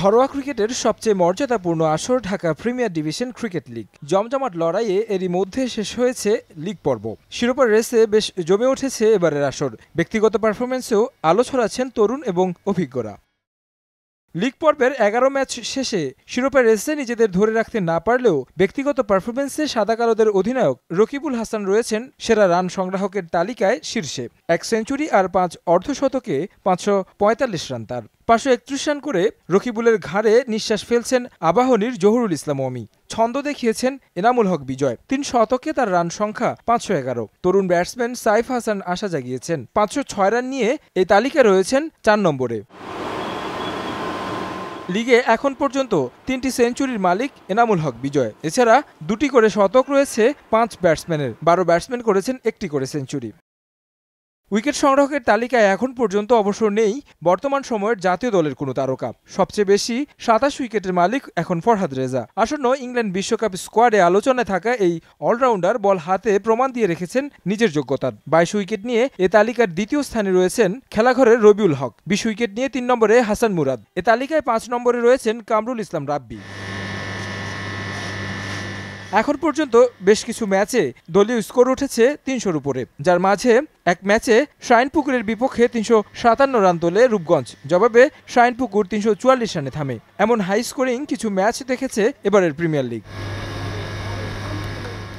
ঘরোয়া ক্রিকেটের সবচেয়ে মর্যাদাপূর্ণ আসর Dhaka premier division cricket league. জমজমাট লড়াইয়ে এরই মধ্যে শেষ হয়েছে লিগ পর্ব। শিরোপার রেসে বেশ জমে উঠেছে এবারের আসর। ব্যক্তিগত পারফরম্যান্সেও আলো ছড়াচ্ছেন তরুণ এবং অভিজ্ঞরা। লিগ পর্বের ১১ ম্যাচ শেষে শিরোপার রেসে নিজেদের ধরে রাখতে না পারলেও ব্যক্তিগত পারফরম্যান্সে সাদা কালোদের অধিনায়ক রকিবুল হাসান রয়েছেন সেরা রান সংগ্রাহকের তালিকায় শীর্ষে। ১ সেঞ্চুরি আর ৫ অর্ধশতকে ৫৪৫ রান তার। ৫৩১ রান করে রকিবুলের ঘাড়ে নিঃশ্বাস ফেলছেন আবাহনীর জহুরুল ইসলাম অমি। ছন্দ দেখিয়েছেন এনামুল হক বিজয়। ৩ শতকে তার রান সংখ্যা ৫১১। তরুণ ব্যাটসম্যান সাইফ হাসান আশা জাগিয়েছেন। ৫০৬ রান নিয়ে এই তালিকায় রয়েছেন ৪ নম্বরে। লিগে এখন পর্যন্ত ৩টি সেঞ্চুরির মালিক এনামুল হক বিজয়। এছাড়া ২টি করে শতক রয়েছে ৫ ব্যাটসম্যানের। ১২ ব্যাটসম্যান করেছেন ১টি করে সেঞ্চুরি। উইকেট সংগ্রাহকের তালিকায় এখন পর্যন্ত অবশ্য নেই বর্তমান সময়ের জাতীয় দলের কোনো তারকা। সবচেয়ে বেশি ২৭ উইকেটের মালিক এখন ফরহাদ রেজা। আসন্ন ইংল্যান্ড বিশ্বকাপ স্কোয়াডে আলোচনায় থাকা এই অলরাউন্ডার বল হাতে প্রমাণ দিয়ে রেখেছেন নিজের যোগ্যতার। ২২ উইকেট নিয়ে এ তালিকার দ্বিতীয় স্থানে রয়েছেন খেলাঘরের রবিউল হক। ২০ উইকেট নিয়ে ৩ নম্বরে হাসান মুরাদ। এ তালিকায় ৫ নম্বরে রয়েছেন কামরুল ইসলাম রাব্বি। এখন পর্যন্ত বেশ কিছু ম্যাচে দলীয় স্কোর উঠেছে ৩০০-র উপরে, যার মাঝে এক ম্যাচে শাইনপুকুরের বিপক্ষে ৩৫৭ রান তোলে রূপগঞ্জ। জবাবে শাইনপুকুর ৩৪৪ রানে থামে। এমন হাই স্কোরিং কিছু ম্যাচ দেখেছে এবারের প্রিমিয়ার লিগ।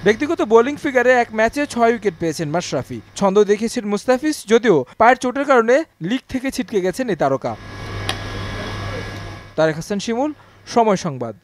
ব্যক্তিগত বোলিং ফিগারে এক ম্যাচে ৬ উইকেট পেয়েছেন মাশরাফি। ছন্দ দেখিয়েছেন মুস্তাফিজ, যদিও পায়ের চোটের কারণে লিগ থেকে ছিটকে গেছেন এই তারকা। তারেক হাসান শিমুল, সময় সংবাদ।